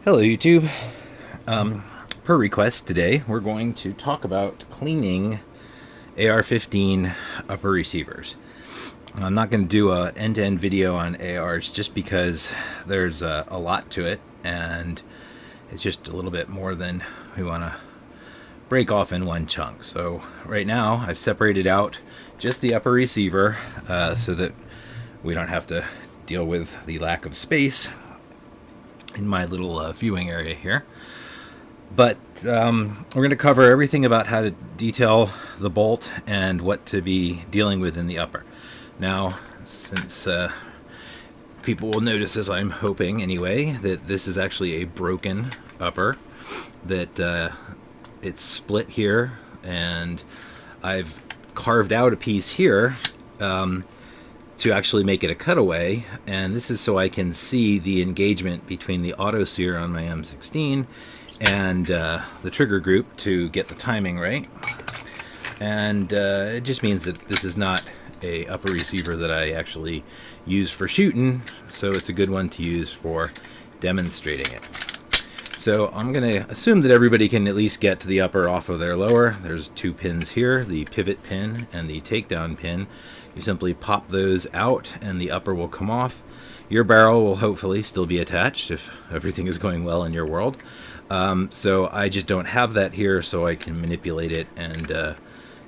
Hello YouTube. Per request today, we're going to talk about cleaning AR-15 upper receivers. I'm not going to do an end-to-end video on ARs just because there's a lot to it, and it's just a little bit more than we want to break off in one chunk. So right now, I've separated out just the upper receiver so that we don't have to deal with the lack of space in my little viewing area here. But we're going to cover everything about how to detail the bolt and what to be dealing with in the upper. Now, since people will notice, as I'm hoping anyway, that this is actually a broken upper, that it's split here, and I've carved out a piece here to actually make it a cutaway, and this is so I can see the engagement between the auto sear on my M16 and the trigger group to get the timing right. And it just means that this is not a upper receiver that I actually use for shooting, so it's a good one to use for demonstrating it. So I'm going to assume that everybody can at least get to the upper off of their lower. There's two pins here, the pivot pin and the takedown pin. You simply pop those out and the upper will come off. Your barrel will hopefully still be attached if everything is going well in your world. So I just don't have that here, so I can manipulate it and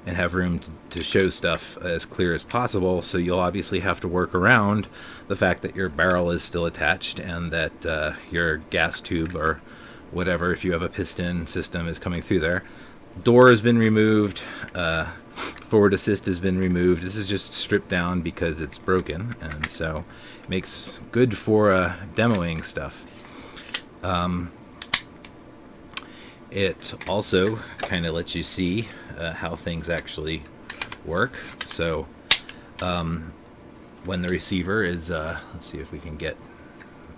have room to show stuff as clear as possible. So you'll obviously have to work around the fact that your barrel is still attached and that your gas tube or whatever, if you have a piston system, is coming through there. Door has been removed. Forward assist has been removed. This is just stripped down because it's broken, and so it makes good for demoing stuff. It also kind of lets you see how things actually work. So when the receiver is, let's see if we can get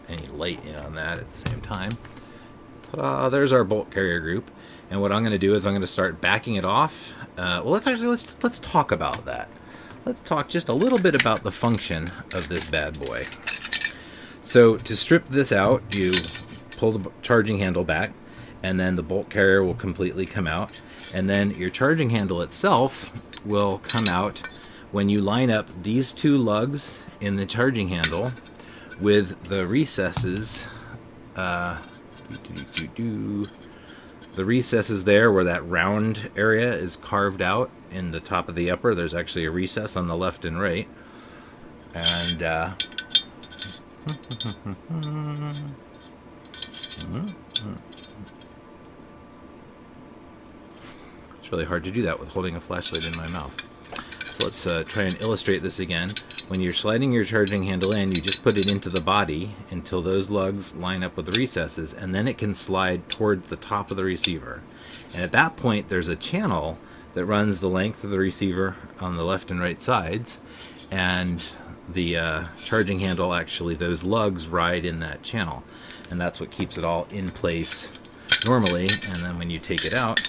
any light in on that at the same time. Ta-da, there's our bolt carrier group. And what I'm going to do is I'm going to start backing it off. Well, let's talk about that. Let's talk just a little bit about the function of this bad boy. So to strip this out, you pull the charging handle back, and then the bolt carrier will completely come out. And then your charging handle itself will come out when you line up these two lugs in the charging handle with the recesses. The recesses there where that round area is carved out in the top of the upper. There's actually a recess on the left and right. And it's really hard to do that with holding a flashlight in my mouth. So let's try and illustrate this again. When you're sliding your charging handle in, you just put it into the body until those lugs line up with the recesses, and then it can slide towards the top of the receiver. And at that point, there's a channel that runs the length of the receiver on the left and right sides, and the charging handle, actually, those lugs ride in that channel. And that's what keeps it all in place normally, and then when you take it out,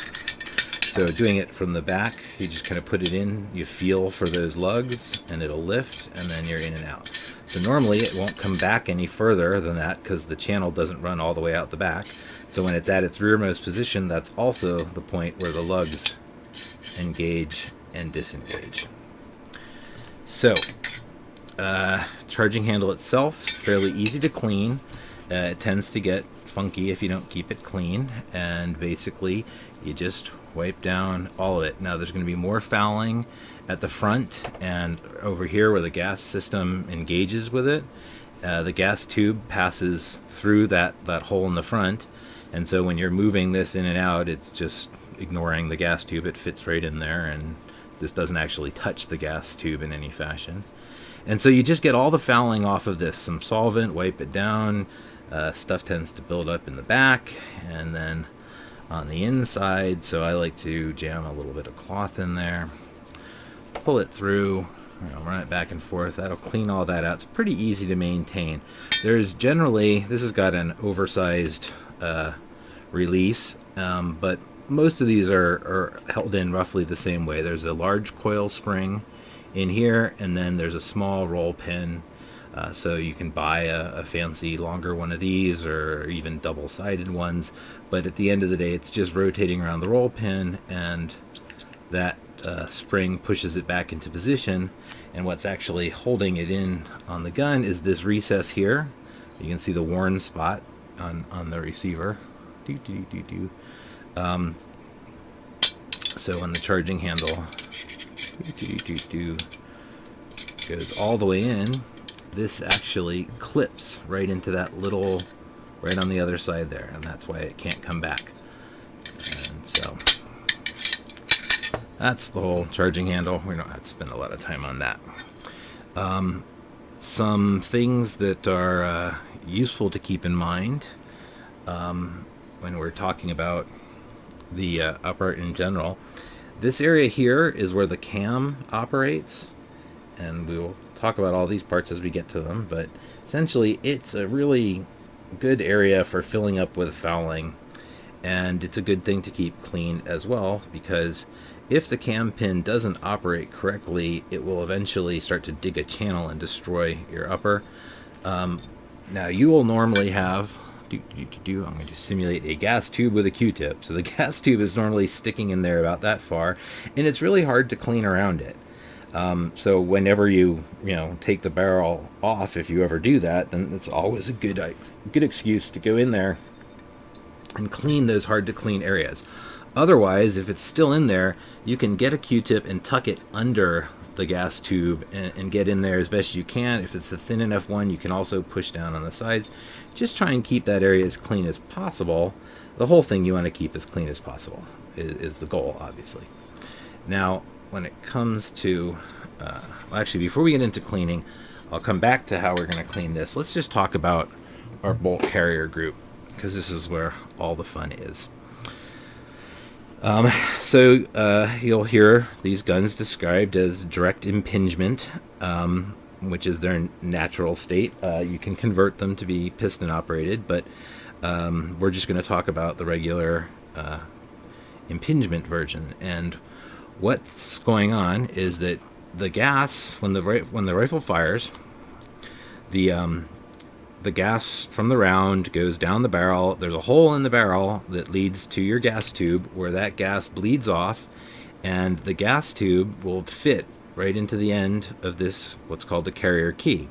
so doing it from the back, you just kind of put it in, you feel for those lugs, and it'll lift, and then you're in and out. So normally it won't come back any further than that because the channel doesn't run all the way out the back. So when it's at its rearmost position, that's also the point where the lugs engage and disengage. So, charging handle itself, fairly easy to clean. It tends to get funky if you don't keep it clean, and basically you just wipe down all of it. Now there's going to be more fouling at the front and over here where the gas system engages with it. The gas tube passes through that hole in the front, and so when you're moving this in and out, it's just ignoring the gas tube. It fits right in there, and this doesn't actually touch the gas tube in any fashion. And so you just get all the fouling off of this. Some solvent, wipe it down. Stuff tends to build up in the back and then on the inside, so I like to jam a little bit of cloth in there, pull it through, run it back and forth. That'll clean all that out. It's pretty easy to maintain. There's generally, this has got an oversized release, but most of these are held in roughly the same way. There's a large coil spring in here, and then there's a small roll pin So you can buy a fancy longer one of these, or even double-sided ones, but at the end of the day it's just rotating around the roll pin, and that spring pushes it back into position, and what's actually holding it in on the gun is this recess here. You can see the worn spot on the receiver. So when the charging handle goes all the way in, this actually clips right into that little, right on the other side there, and that's why it can't come back. And so that's the whole charging handle. We don't have to spend a lot of time on that. Some things that are useful to keep in mind when we're talking about the upper in general. This area here is where the cam operates, and we will talk about all these parts as we get to them, but essentially it's a really good area for filling up with fouling, and it's a good thing to keep clean as well, because if the cam pin doesn't operate correctly, it will eventually start to dig a channel and destroy your upper. Now you will normally have, I'm going to simulate a gas tube with a Q-tip. So the gas tube is normally sticking in there about that far, and it's really hard to clean around it. So whenever you take the barrel off, if you ever do that, then it's always a good excuse to go in there and clean those hard to clean areas. Otherwise, if it's still in there, you can get a Q-tip and tuck it under the gas tube and get in there as best you can. If it's a thin enough one, you can also push down on the sides. Just try and keep that area as clean as possible. The whole thing you want to keep as clean as possible is the goal, obviously. Now, when it comes to, well, actually, before we get into cleaning, I'll come back to how we're going to clean this. Let's just talk about our bolt carrier group, because this is where all the fun is. So you'll hear these guns described as direct impingement, which is their natural state. You can convert them to be piston operated, but we're just going to talk about the regular impingement version. And what's going on is that the gas, when the rifle fires, the gas from the round goes down the barrel. There's a hole in the barrel that leads to your gas tube, where that gas bleeds off, and the gas tube will fit right into the end of this, what's called the carrier key.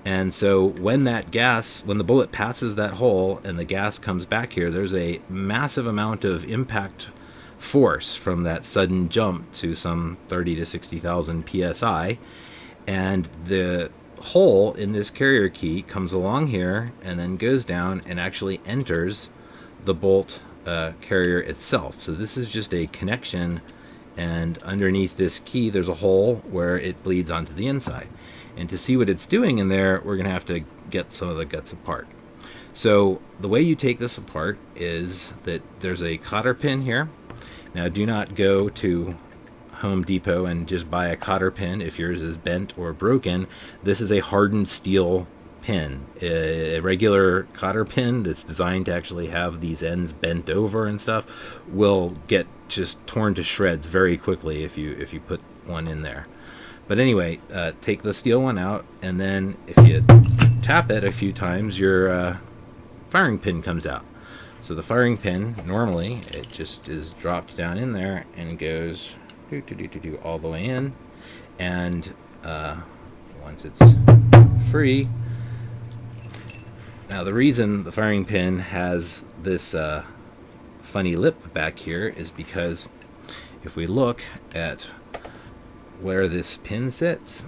And so when the bullet passes that hole and the gas comes back here, there's a massive amount of impact force from that sudden jump to some 30 to 60,000 psi, and the hole in this carrier key comes along here and then goes down and actually enters the bolt carrier itself. So this is just a connection, and underneath this key there's a hole where it bleeds onto the inside. And to see what it's doing in there, we're going to have to get some of the guts apart. So the way you take this apart is that there's a cotter pin here. Now, do not go to Home Depot and just buy a cotter pin if yours is bent or broken. This is a hardened steel pin. A regular cotter pin that's designed to actually have these ends bent over and stuff will get just torn to shreds very quickly if you put one in there. But anyway, take the steel one out, and then if you tap it a few times, your firing pin comes out. So the firing pin, normally, it just is dropped down in there and goes all the way in, and once it's free. Now, the reason the firing pin has this funny lip back here is because if we look at where this pin sits,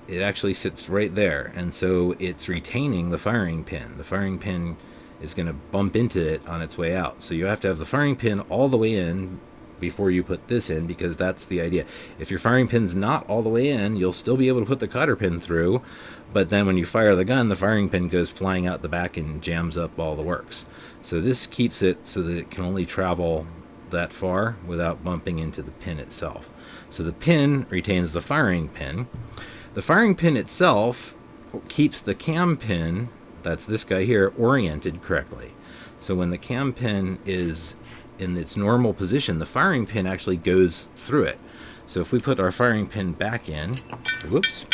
it actually sits right there, and so it's retaining the firing pin. The firing pin is going to bump into it on its way out, so you have to have the firing pin all the way in before you put this in, because that's the idea. If your firing pin's not all the way in, you'll still be able to put the cotter pin through, but then when you fire the gun, the firing pin goes flying out the back and jams up all the works. So this keeps it so that it can only travel that far without bumping into the pin itself. So the pin retains the firing pin. The firing pin itself keeps the cam pin, that's this guy here, oriented correctly. So when the cam pin is in its normal position, the firing pin actually goes through it. So if we put our firing pin back in, whoops,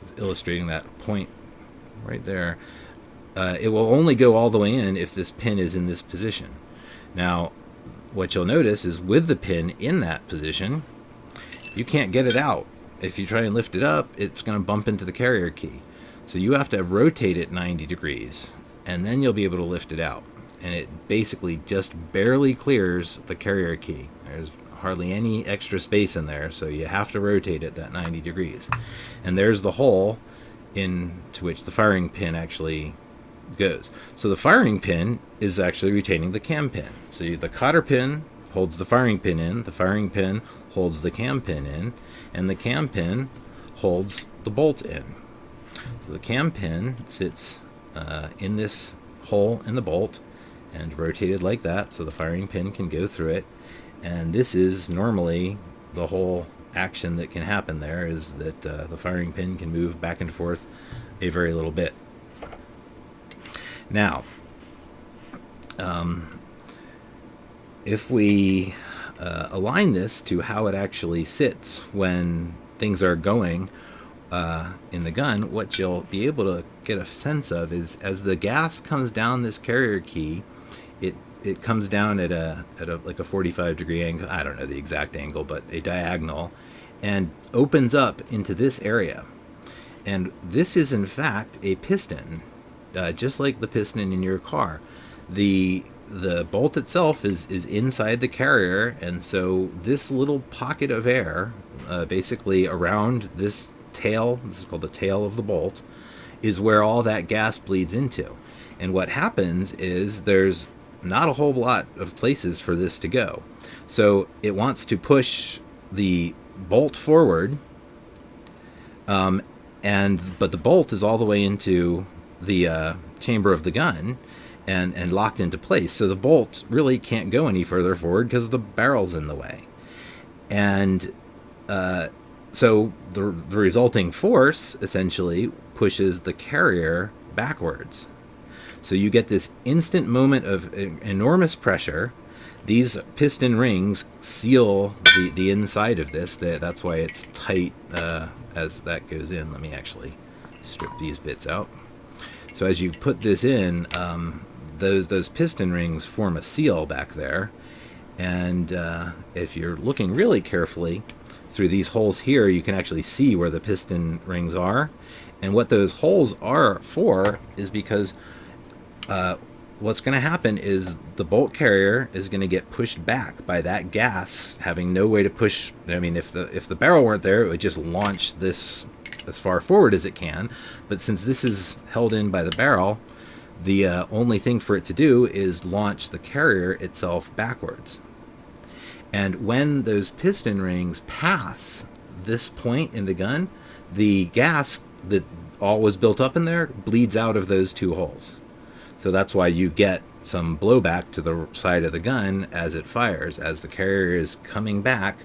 It's illustrating that point right there. It will only go all the way in if this pin is in this position. Now, what you'll notice is with the pin in that position, you can't get it out. If you try and lift it up, it's going to bump into the carrier key. So you have to rotate it 90 degrees, and then you'll be able to lift it out. And it basically just barely clears the carrier key. There's hardly any extra space in there, so you have to rotate it that 90 degrees. And there's the hole into which the firing pin actually goes. So the firing pin is actually retaining the cam pin. So the cotter pin holds the firing pin in, the firing pin holds the cam pin in, and the cam pin holds the bolt in. So the cam pin sits in this hole in the bolt and rotated like that, so the firing pin can go through it. And this is normally the whole action that can happen there, is that the firing pin can move back and forth a very little bit. Now, if we align this to how it actually sits when things are going in the gun, what you'll be able to get a sense of is as the gas comes down this carrier key, it comes down at a like a 45-degree angle. I don't know the exact angle, but a diagonal, and opens up into this area. And this is in fact a piston, just like the piston in your car. The bolt itself is inside the carrier, and so this little pocket of air, basically around this tail, this is called the tail of the bolt, is where all that gas bleeds into. And what happens is there's not a whole lot of places for this to go. So it wants to push the bolt forward, but the bolt is all the way into the chamber of the gun and locked into place. So the bolt really can't go any further forward because the barrel's in the way. And so the resulting force essentially pushes the carrier backwards. So you get this instant moment of enormous pressure. These piston rings seal the inside of this. That's why it's tight as that goes in. Let me actually strip these bits out. So as you put this in, those piston rings form a seal back there. And if you're looking really carefully through these holes here, you can actually see where the piston rings are. And what those holes are for is because what's going to happen is the bolt carrier is going to get pushed back by that gas having no way to push. I mean, if the barrel weren't there, it would just launch this as far forward as it can. But since this is held in by the barrel, the only thing for it to do is launch the carrier itself backwards. And when those piston rings pass this point in the gun, the gas that all was built up in there bleeds out of those two holes. So that's why you get some blowback to the side of the gun as it fires. As the carrier is coming back,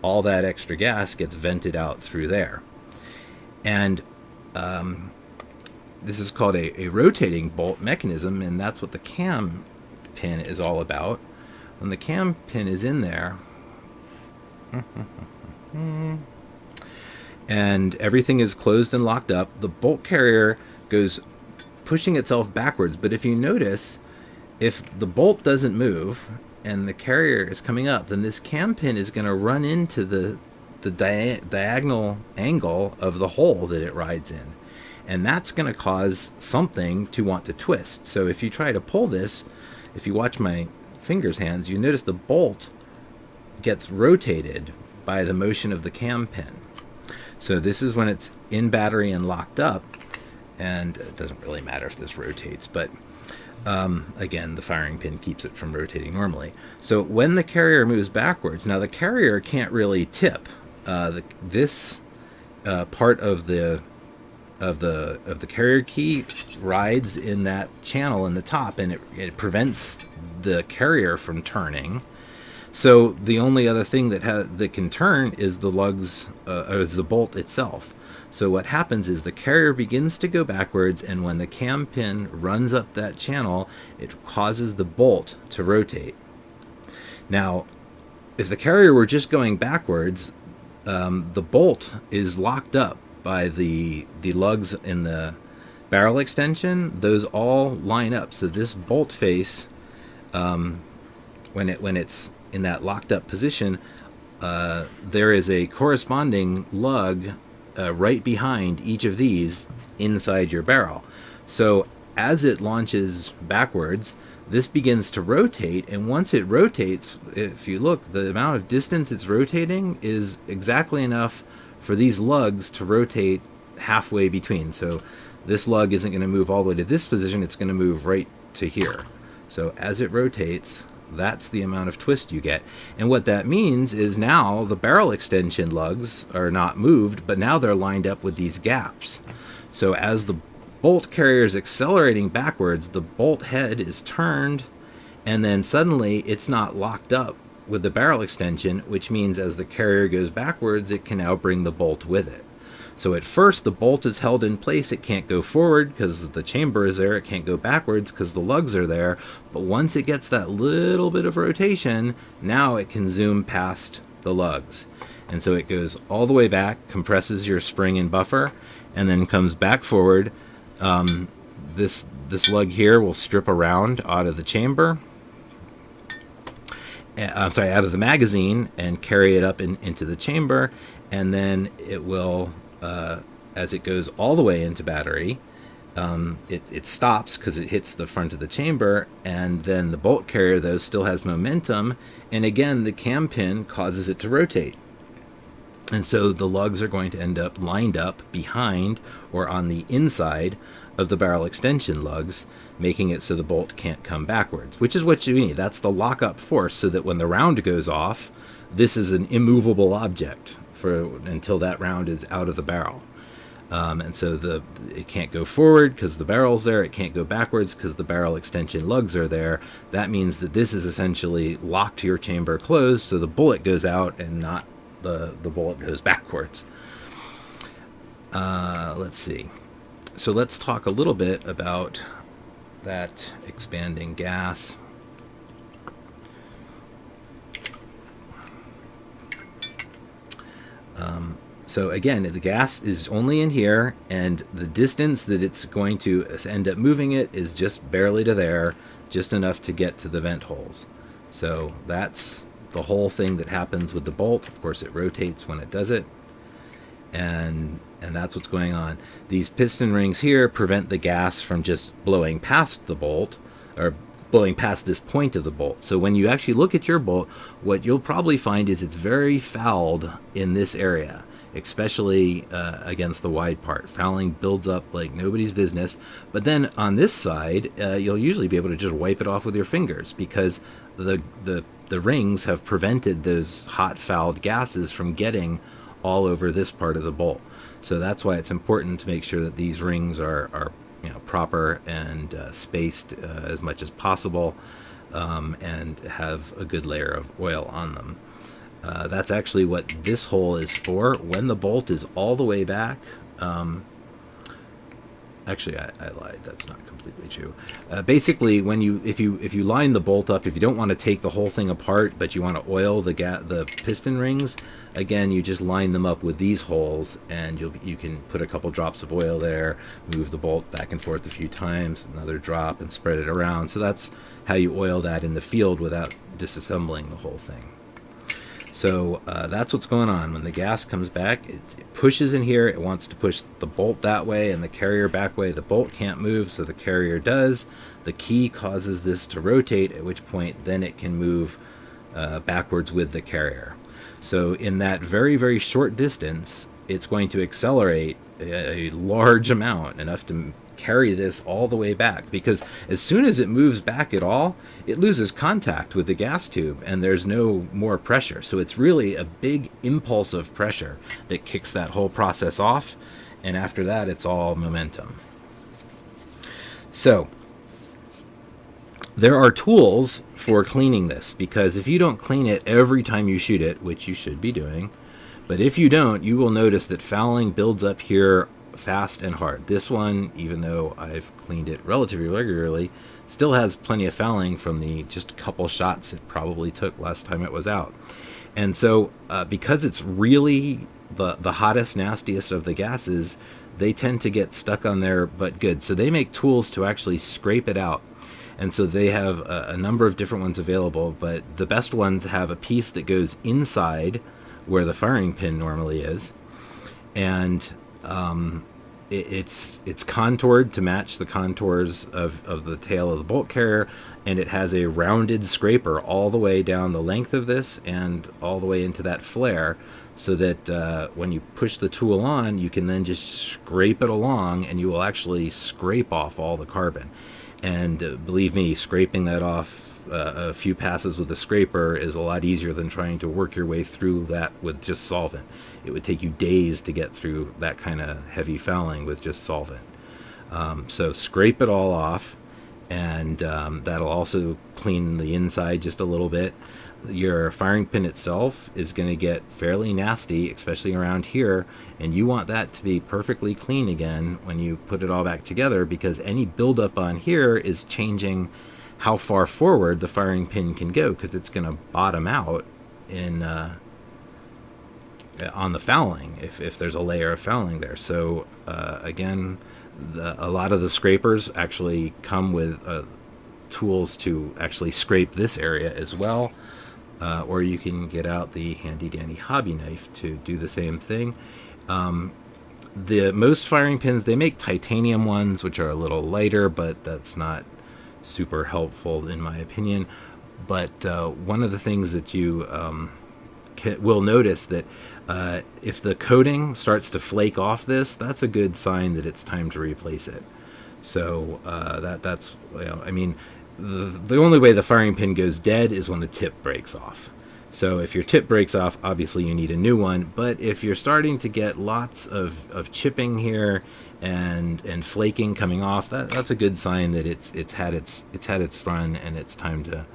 all that extra gas gets vented out through there. And this is called a rotating bolt mechanism, and that's what the cam pin is all about. When the cam pin is in there, and everything is closed and locked up, the bolt carrier goes pushing itself backwards. But if you notice, if the bolt doesn't move and the carrier is coming up, then this cam pin is going to run into the diagonal angle of the hole that it rides in. And that's going to cause something to want to twist. So if you try to pull this, if you watch my fingers hands, you notice the bolt gets rotated by the motion of the cam pin. So this is when it's in battery and locked up, and it doesn't really matter if this rotates, but again, the firing pin keeps it from rotating normally. So when the carrier moves backwards, now the carrier can't really tip. This part of the carrier key rides in that channel in the top, and it prevents the carrier from turning. So the only other thing that can turn is the lugs, is the bolt itself. So what happens is the carrier begins to go backwards, and when the cam pin runs up that channel, it causes the bolt to rotate. Now, if the carrier were just going backwards, the bolt is locked up by the lugs in the barrel extension. Those all line up. So this bolt face, when it's in that locked up position, there is a corresponding lug right behind each of these inside your barrel. So as it launches backwards, this begins to rotate, and once it rotates, if you look, the amount of distance it's rotating is exactly enough for these lugs to rotate halfway between. So this lug isn't going to move all the way to this position, it's going to move right to here. So as it rotates, that's the amount of twist you get. And what that means is now the barrel extension lugs are not moved, but now they're lined up with these gaps. So as the bolt carrier is accelerating backwards, the bolt head is turned, and then suddenly it's not locked up with the barrel extension, which means as the carrier goes backwards, it can now bring the bolt with it. So at first the bolt is held in place, it can't go forward because the chamber is there, it can't go backwards because the lugs are there, but once it gets that little bit of rotation, now it can zoom past the lugs. And so it goes all the way back, compresses your spring and buffer, and then comes back forward. This lug here will strip around out of the chamber, out of the magazine, and carry it up into the chamber, and then it will, as it goes all the way into battery, it stops because it hits the front of the chamber, and then the bolt carrier, though, still has momentum, and again the cam pin causes it to rotate. And so the lugs are going to end up lined up behind or on the inside of the barrel extension lugs, making it so the bolt can't come backwards, which is what you need. That's the lockup force, so that when the round goes off, this is an immovable object until that round is out of the barrel. And so it can't go forward because the barrel's there. It can't go backwards because the barrel extension lugs are there. That means that this is essentially locked to your chamber closed, so the bullet goes out and not the bullet goes backwards. Let's see. So let's talk a little bit about that expanding gas. So again, the gas is only in here, and the distance that it's going to end up moving it is just barely to there, just enough to get to the vent holes. So that's the whole thing that happens with the bolt. Of course, it rotates when it does it, and that's what's going on. These piston rings here prevent the gas from just blowing past the bolt, or blowing past this point of the bolt. So when you actually look at your bolt, what you'll probably find is it's very fouled in this area, especially against the wide part. Fouling builds up like nobody's business. But then on this side, you'll usually be able to just wipe it off with your fingers, because the rings have prevented those hot fouled gases from getting all over this part of the bolt. So that's why it's important to make sure that these rings are proper and spaced as much as possible, and have a good layer of oil on them. That's actually what this hole is for. When the bolt is all the way back, actually I lied, that's not completely true. Basically, if you line the bolt up, if you don't want to take the whole thing apart, but you want to oil the piston rings, again, you just line them up with these holes, and you can put a couple drops of oil there, move the bolt back and forth a few times, another drop, and spread it around. So that's how you oil that in the field without disassembling the whole thing. So that's what's going on. When the gas comes back, it pushes in here. It wants to push the bolt that way and the carrier back way. The bolt can't move, so the carrier does. The key causes this to rotate, at which point then it can move backwards with the carrier. So in that very, very short distance, it's going to accelerate a large amount, enough to carry this all the way back, because as soon as it moves back at all, it loses contact with the gas tube and there's no more pressure. So it's really a big impulse of pressure that kicks that whole process off, and after that it's all momentum. So there are tools for cleaning this, because if you don't clean it every time you shoot it, which you should be doing, but if you don't, you will notice that fouling builds up here fast and hard. This one, even though I've cleaned it relatively regularly, still has plenty of fouling from the just a couple shots it probably took last time it was out. And so because it's really the hottest, nastiest of the gases, they tend to get stuck on there but good. So they make tools to actually scrape it out. And so they have a number of different ones available, but the best ones have a piece that goes inside where the firing pin normally is. And it's contoured to match the contours of the tail of the bolt carrier, and it has a rounded scraper all the way down the length of this and all the way into that flare, so that when you push the tool on, you can then just scrape it along, and you will actually scrape off all the carbon. And believe me, scraping that off a few passes with a scraper is a lot easier than trying to work your way through that with just solvent. It would take you days to get through that kind of heavy fouling with just solvent. So scrape it all off, and that'll also clean the inside just a little bit. Your firing pin itself is going to get fairly nasty, especially around here, and you want that to be perfectly clean again when you put it all back together, because any buildup on here is changing how far forward the firing pin can go, because it's going to bottom out in on the fouling if there's a layer of fouling there. So again, a lot of the scrapers actually come with tools to actually scrape this area as well. Or you can get out the handy dandy hobby knife to do the same thing. The most firing pins, they make titanium ones, which are a little lighter, but that's not super helpful in my opinion. But one of the things that you will notice that if the coating starts to flake off this, that's a good sign that it's time to replace it. So that's, I mean, the only way the firing pin goes dead is when the tip breaks off. So if your tip breaks off, obviously you need a new one. But if you're starting to get lots of chipping here and flaking coming off, that's a good sign that it's had its run and it's time to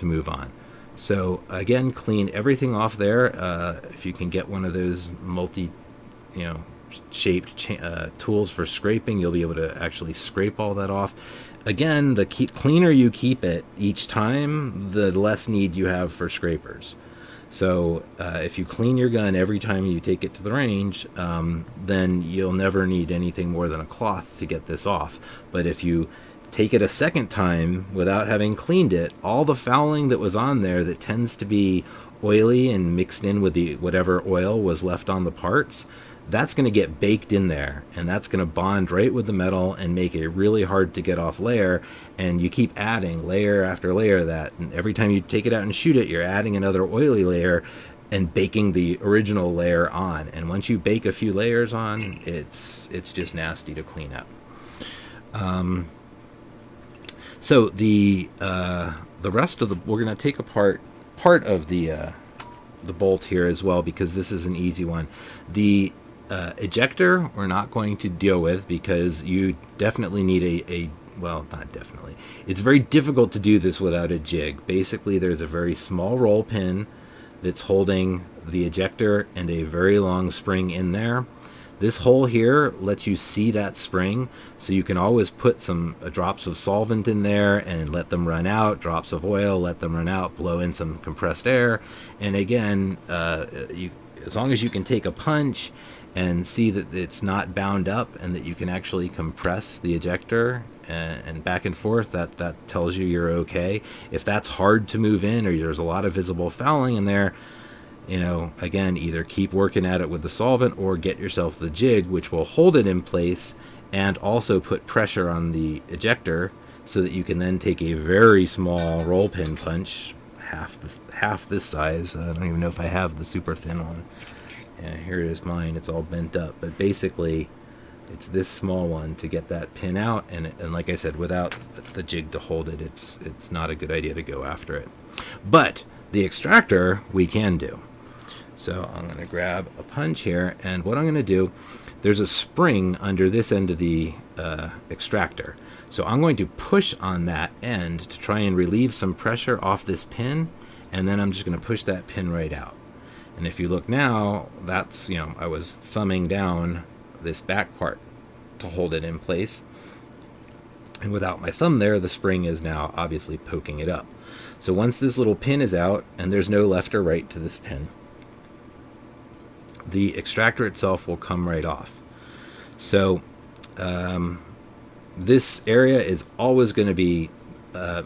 move on. So again, clean everything off there. If you can get one of those shaped tools for scraping, you'll be able to actually scrape all that off. Again, the cleaner you keep it each time, the less need you have for scrapers. So if you clean your gun every time you take it to the range, then you'll never need anything more than a cloth to get this off. But if you take it a second time without having cleaned it, all the fouling that was on there that tends to be oily and mixed in with the whatever oil was left on the parts, that's going to get baked in there, and that's going to bond right with the metal and make a really hard to get off layer. And you keep adding layer after layer of that, and every time you take it out and shoot it, you're adding another oily layer and baking the original layer on. And once you bake a few layers on, it's just nasty to clean up. So the rest of the, we're going to take apart part of the bolt here as well, because this is an easy one. The ejector we're not going to deal with, because you definitely need well, not definitely. It's very difficult to do this without a jig. Basically, there's a very small roll pin that's holding the ejector and a very long spring in there. This hole here lets you see that spring, so you can always put some drops of solvent in there and let them run out, drops of oil, let them run out, blow in some compressed air. And again, as long as you can take a punch and see that it's not bound up and that you can actually compress the ejector and back and forth, that tells you you're okay. If that's hard to move in, or there's a lot of visible fouling in there, again, either keep working at it with the solvent or get yourself the jig, which will hold it in place and also put pressure on the ejector, so that you can then take a very small roll pin punch, half this size. I don't even know if I have the super thin one. Yeah, here it is mine. It's all bent up, but basically it's this small one to get that pin out. And like I said, without the jig to hold it, it's not a good idea to go after it. But the extractor we can do. So I'm going to grab a punch here, and what I'm going to do, there's a spring under this end of the extractor. So I'm going to push on that end to try and relieve some pressure off this pin, and then I'm just going to push that pin right out. And if you look now, that's, I was thumbing down this back part to hold it in place. And without my thumb there, the spring is now obviously poking it up. So once this little pin is out, and there's no left or right to this pin, the extractor itself will come right off. So this area is always going to be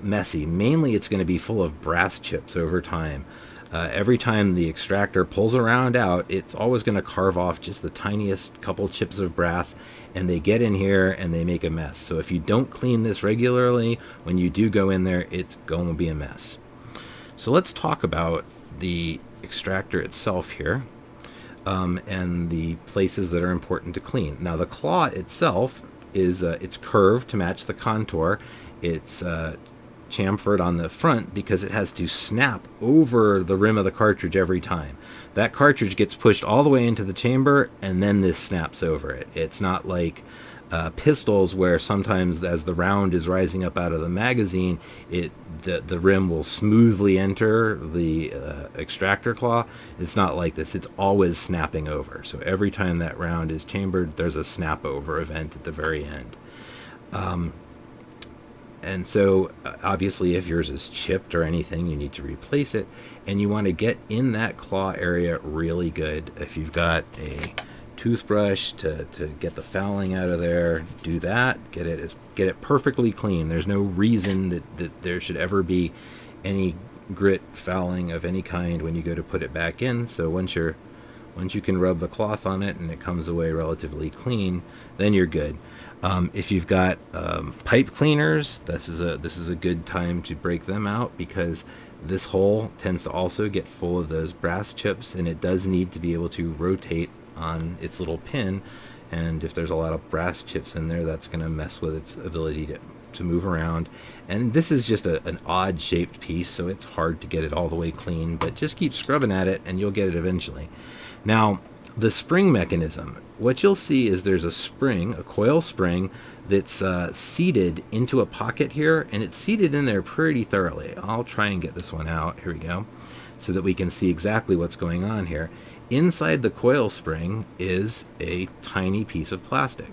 messy. Mainly it's going to be full of brass chips over time. Every time the extractor pulls around out, it's always going to carve off just the tiniest couple chips of brass, and they get in here and they make a mess. So if you don't clean this regularly, when you do go in there, it's going to be a mess. So let's talk about the extractor itself here, and the places that are important to clean. Now the claw itself is it's curved to match the contour. It's chamfered on the front because it has to snap over the rim of the cartridge every time. That cartridge gets pushed all the way into the chamber, and then this snaps over it. It's not like pistols where sometimes as the round is rising up out of the magazine, the rim will smoothly enter the extractor claw. It's not like this. It's always snapping over. So every time that round is chambered, there's a snap over event at the very end. And so obviously if yours is chipped or anything, you need to replace it, and you want to get in that claw area really good. If you've got a toothbrush to get the fouling out of there, do that. Get it perfectly clean. There's no reason that there should ever be any grit fouling of any kind when you go to put it back in. So once you can rub the cloth on it and it comes away relatively clean, then you're good. If you've got pipe cleaners, this is a good time to break them out, because this hole tends to also get full of those brass chips, and it does need to be able to rotate on its little pin. And if there's a lot of brass chips in there, that's going to mess with its ability to move around. And this is just an odd shaped piece, so it's hard to get it all the way clean, but just keep scrubbing at it and you'll get it eventually. Now, the spring mechanism, what you'll see is there's a spring, a coil spring, that's seated into a pocket here, and it's seated in there pretty thoroughly. I'll try and get this one out. Here we go, so that we can see exactly what's going on here. Inside the coil spring is a tiny piece of plastic,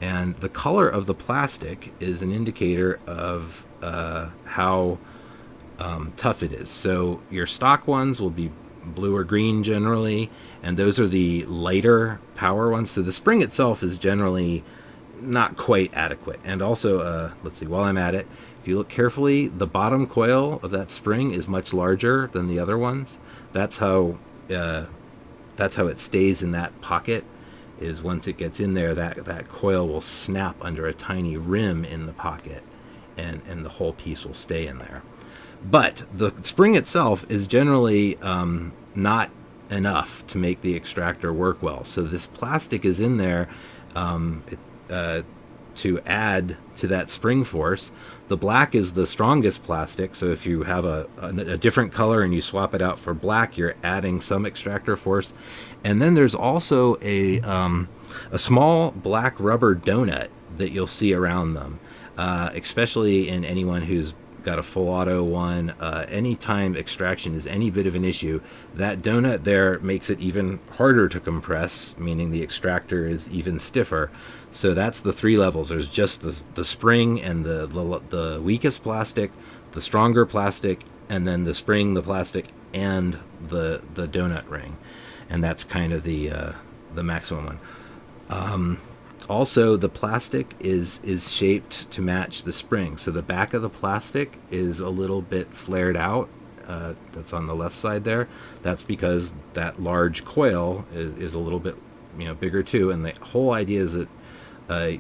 and the color of the plastic is an indicator of how tough it is. So your stock ones will be blue or green generally, and those are the lighter power ones. So the spring itself is generally not quite adequate. And also, let's see, while I'm at it, if you look carefully, the bottom coil of that spring is much larger than the other ones. That's how it stays in that pocket, is once it gets in there, that coil will snap under a tiny rim in the pocket, and the whole piece will stay in there. But the spring itself is generally not enough to make the extractor work well. So this plastic is in there to add to that spring force. The black is the strongest plastic, so if you have a different color and you swap it out for black, you're adding some extractor force. And then there's also a small black rubber donut that you'll see around them, especially in anyone who's got a full auto one. Anytime extraction is any bit of an issue, that donut there makes it even harder to compress, meaning the extractor is even stiffer. So that's the three levels. There's just the spring and the weakest plastic, the stronger plastic, and then the spring, the plastic, and the donut ring. And that's kind of the maximum one. Also, the plastic is shaped to match the spring. So the back of the plastic is a little bit flared out. That's on the left side there. That's because that large coil is a little bit bigger too. And the whole idea is that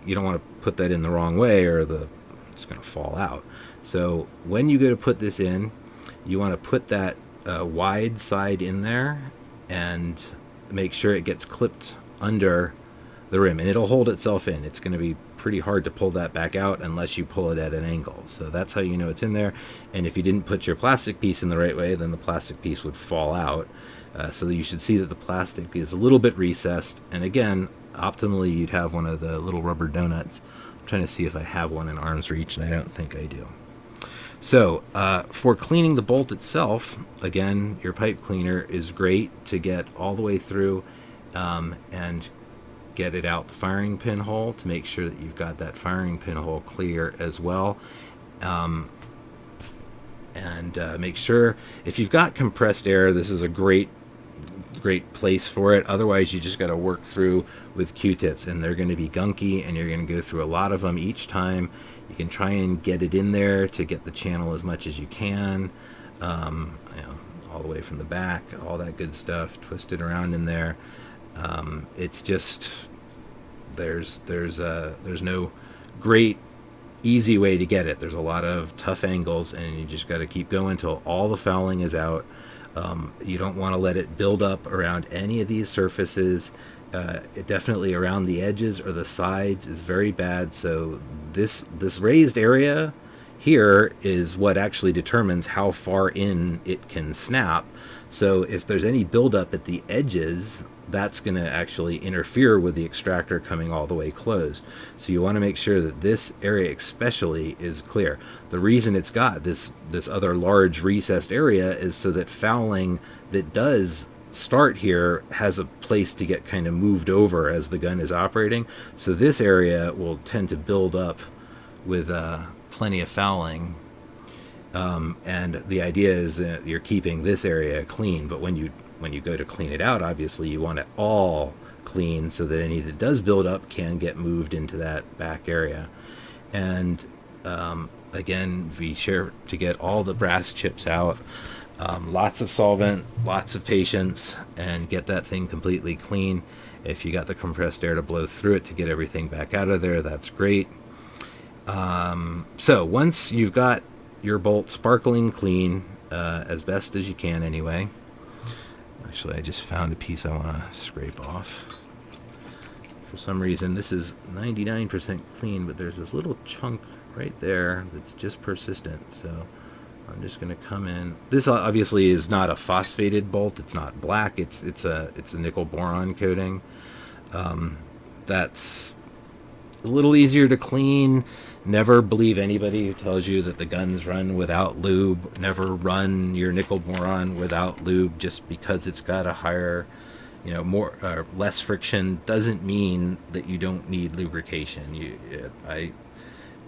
you don't want to put that in the wrong way, or it's going to fall out. So when you go to put this in, you want to put that wide side in there and make sure it gets clipped under the rim, and it'll hold itself in. It's going to be pretty hard to pull that back out unless you pull it at an angle. So that's how you know it's in there. And if you didn't put your plastic piece in the right way, then the plastic piece would fall out. So you should see that the plastic is a little bit recessed. And again, optimally, you'd have one of the little rubber donuts. I'm trying to see if I have one in arm's reach, and I don't think I do. So for cleaning the bolt itself, again, your pipe cleaner is great to get all the way through and get it out the firing pin hole to make sure that you've got that firing pin hole clear as well. And make sure if you've got compressed air, this is a great place for it. Otherwise, you just got to work through with Q-tips, and they're going to be gunky, and you're going to go through a lot of them each time. You can try and get it in there to get the channel as much as you can, all the way from the back, all that good stuff. Twist it around in there. It's just there's no great easy way to get it. There's a lot of tough angles, and you just got to keep going until all the fouling is out. You don't want to let it build up around any of these surfaces. It definitely around the edges or the sides is very bad. So this raised area here is what actually determines how far in it can snap. So if there's any buildup at the edges, that's going to actually interfere with the extractor coming all the way closed. So you want to make sure that this area especially is clear. The reason it's got this other large recessed area is so that fouling that does start here has a place to get kind of moved over as the gun is operating. So this area will tend to build up with plenty of fouling. And the idea is that you're keeping this area clean, but when you go to clean it out, obviously you want it all clean so that any that does build up can get moved into that back area. And again, be sure to get all the brass chips out. Lots of solvent, lots of patience, and get that thing completely clean. If you got the compressed air to blow through it to get everything back out of there, that's great. So once you've got your bolt sparkling clean, as best as you can anyway. Actually, I just found a piece I want to scrape off. For some reason, this is 99% clean, but there's this little chunk right there that's just persistent. So I'm just going to come in. This obviously is not a phosphated bolt. It's not black. It's a nickel boron coating. That's a little easier to clean. Never believe anybody who tells you that the guns run without lube. Never run your nickel boron without lube. Just because it's got a higher, less friction doesn't mean that you don't need lubrication.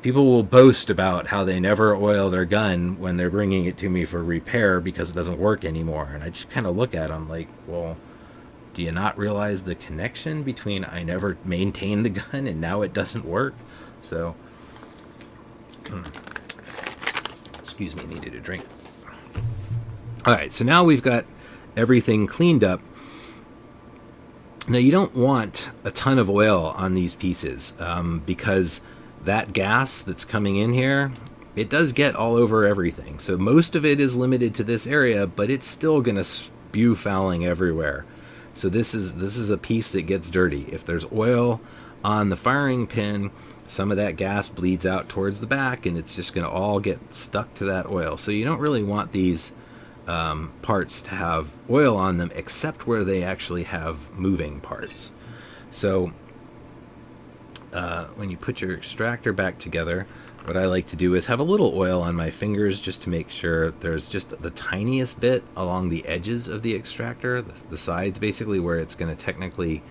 People will boast about how they never oil their gun when they're bringing it to me for repair because it doesn't work anymore. And I just kind of look at them like, well, do you not realize the connection between I never maintained the gun and now it doesn't work? So, excuse me, needed a drink. All right, so now we've got everything cleaned up. Now, you don't want a ton of oil on these pieces because that gas that's coming in here, it does get all over everything. So most of it is limited to this area, but it's still going to spew fouling everywhere. So this is a piece that gets dirty. If there's oil on the firing pin, some of that gas bleeds out towards the back, and it's just going to all get stuck to that oil. So you don't really want these parts to have oil on them, except where they actually have moving parts. So when you put your extractor back together, what I like to do is have a little oil on my fingers just to make sure there's just the tiniest bit along the edges of the extractor, the sides basically, where it's going to technically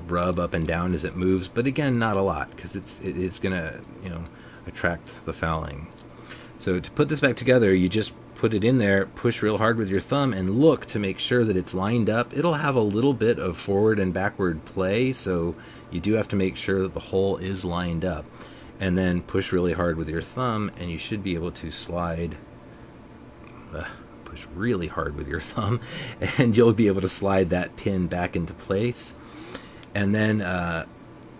rub up and down as it moves, but again, not a lot, because it's going to attract the fouling. So to put this back together, you just put it in there, push real hard with your thumb, and look to make sure that it's lined up. It'll have a little bit of forward and backward play, so you do have to make sure that the hole is lined up. And then push really hard with your thumb, and you should be able to slide. Push really hard with your thumb, and you'll be able to slide that pin back into place. And then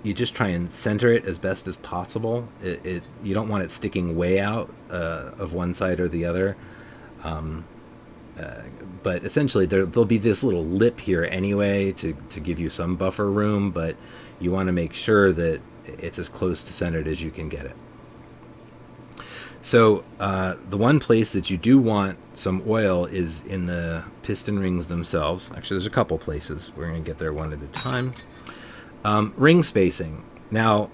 you just try and center it as best as possible. You don't want it sticking way out of one side or the other. But essentially, there'll be this little lip here anyway to give you some buffer room, but you want to make sure that it's as close to centered as you can get it. So the one place that you do want some oil is in the piston rings themselves. Actually, there's a couple places. We're going to get there one at a time. Ring spacing. Now,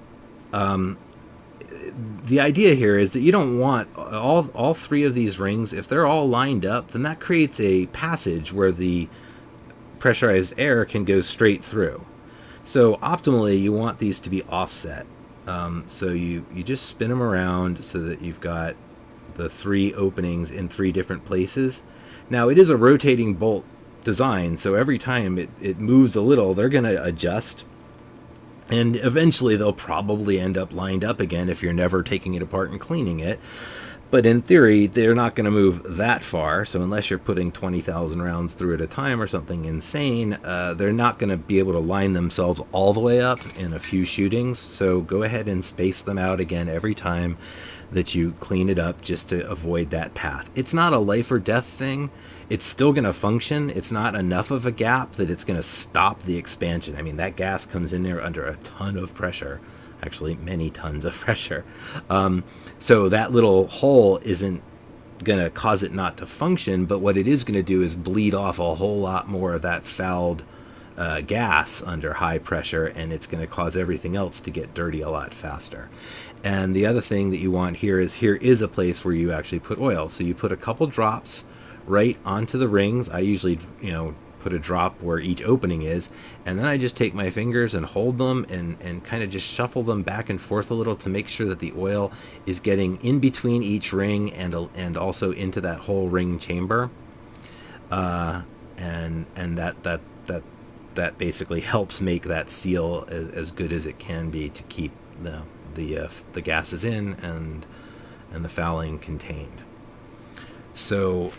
the idea here is that you don't want all three of these rings. If they're all lined up, then that creates a passage where the pressurized air can go straight through. So optimally, you want these to be offset. So you just spin them around so that you've got the 3 openings in 3 different places. Now, it is a rotating bolt design, so every time it moves a little, they're going to adjust. And eventually, they'll probably end up lined up again if you're never taking it apart and cleaning it. But in theory, they're not going to move that far. So unless you're putting 20,000 rounds through at a time or something insane, they're not going to be able to line themselves all the way up in a few shootings. So go ahead and space them out again every time that you clean it up, just to avoid that path. It's not a life or death thing. It's still going to function. It's not enough of a gap that it's going to stop the expansion. I mean, that gas comes in there under a ton of pressure. Actually, many tons of pressure. So that little hole isn't going to cause it not to function, but what it is going to do is bleed off a whole lot more of that fouled gas under high pressure, and it's going to cause everything else to get dirty a lot faster. And the other thing that you want here is a place where you actually put oil. So you put a couple drops right onto the rings. I usually, put a drop where each opening is, and then I just take my fingers and hold them and kind of just shuffle them back and forth a little to make sure that the oil is getting in between each ring and also into that whole ring chamber. And that basically helps make that seal as good as it can be to keep the gases in and the fouling contained. So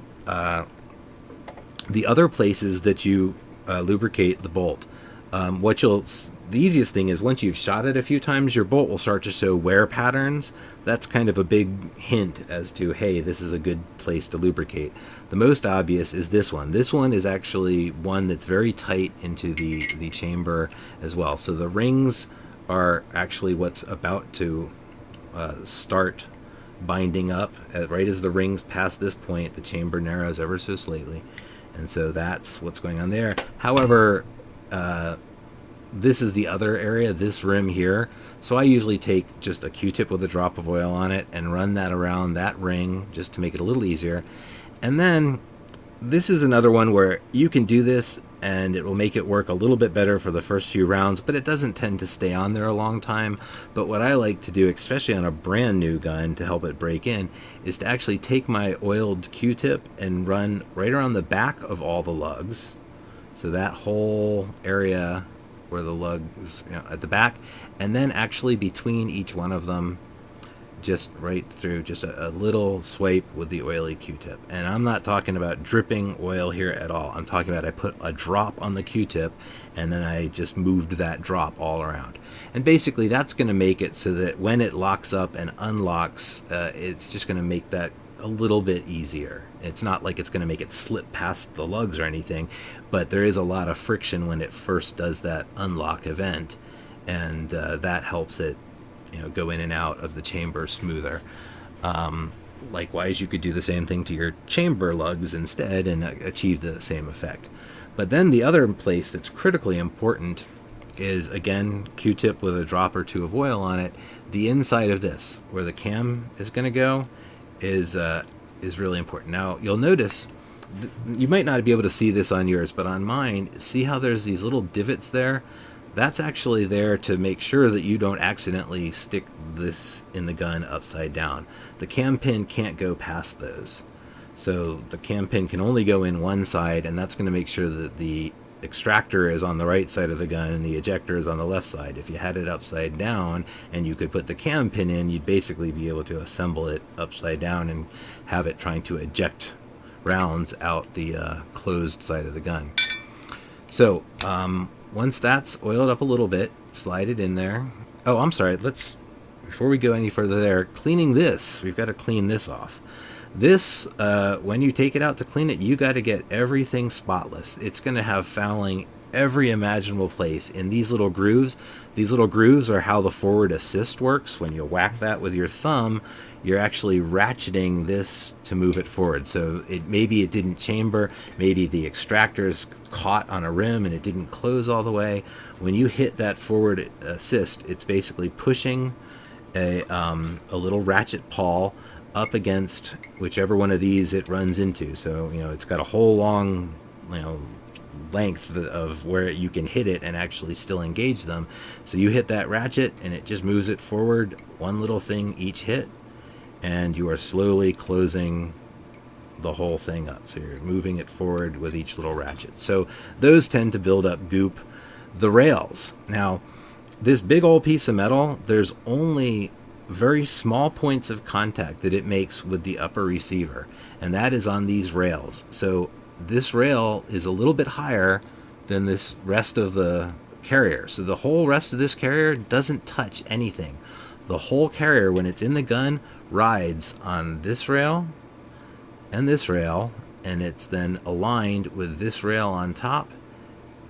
the other places that you lubricate the bolt, the easiest thing is once you've shot it a few times, your bolt will start to show wear patterns. That's kind of a big hint as to, hey, this is a good place to lubricate. The most obvious is this one. This one is actually one that's very tight into the chamber as well. So the rings are actually what's about to start binding up. Right as the rings pass this point, the chamber narrows ever so slightly. And so that's what's going on there. However, this is the other area, this rim here. So I usually take just a Q-tip with a drop of oil on it and run that around that ring just to make it a little easier. And then this is another one where you can do this and it will make it work a little bit better for the first few rounds, but it doesn't tend to stay on there a long time. But what I like to do, especially on a brand new gun to help it break in, is to actually take my oiled Q-tip and run right around the back of all the lugs. So that whole area where the lugs, at the back, and then actually between each one of them, just right through, just a little swipe with the oily Q-tip. And I'm not talking about dripping oil here at all. I'm talking about I put a drop on the Q-tip and then I just moved that drop all around. And basically that's going to make it so that when it locks up and unlocks, it's just going to make that a little bit easier. It's not like it's going to make it slip past the lugs or anything, but there is a lot of friction when it first does that unlock event, and that helps it go in and out of the chamber smoother. Likewise, you could do the same thing to your chamber lugs instead and achieve the same effect. But then the other place that's critically important is, again, Q-tip with a drop or two of oil on it. The inside of this, where the cam is going to go, is really important. Now, you'll notice, you might not be able to see this on yours, but on mine, see how there's these little divots there? That's actually there to make sure that you don't accidentally stick this in the gun upside down. The cam pin can't go past those. So the cam pin can only go in one side, and that's going to make sure that the extractor is on the right side of the gun and the ejector is on the left side. If you had it upside down and you could put the cam pin in, you'd basically be able to assemble it upside down and have it trying to eject rounds out the closed side of the gun. So once that's oiled up a little bit, slide it in there. Oh, I'm sorry. Before we go any further there, cleaning this, we've got to clean this off. This, when you take it out to clean it, you got to get everything spotless. It's going to have fouling every imaginable place in these little grooves. These little grooves are how the forward assist works. When you whack that with your thumb, you're actually ratcheting this to move it forward. So maybe it didn't chamber, maybe the extractor is caught on a rim and it didn't close all the way. When you hit that forward assist, it's basically pushing a little ratchet pawl up against whichever one of these it runs into. So it's got a whole long length of where you can hit it and actually still engage them. So you hit that ratchet and it just moves it forward one little thing each hit, and you are slowly closing the whole thing up. So you're moving it forward with each little ratchet. So those tend to build up goop. The rails. Now, this big old piece of metal, there's only very small points of contact that it makes with the upper receiver, and that is on these rails. So this rail is a little bit higher than this rest of the carrier. So the whole rest of this carrier doesn't touch anything. The whole carrier, when it's in the gun, rides on this rail and this rail, and it's then aligned with this rail on top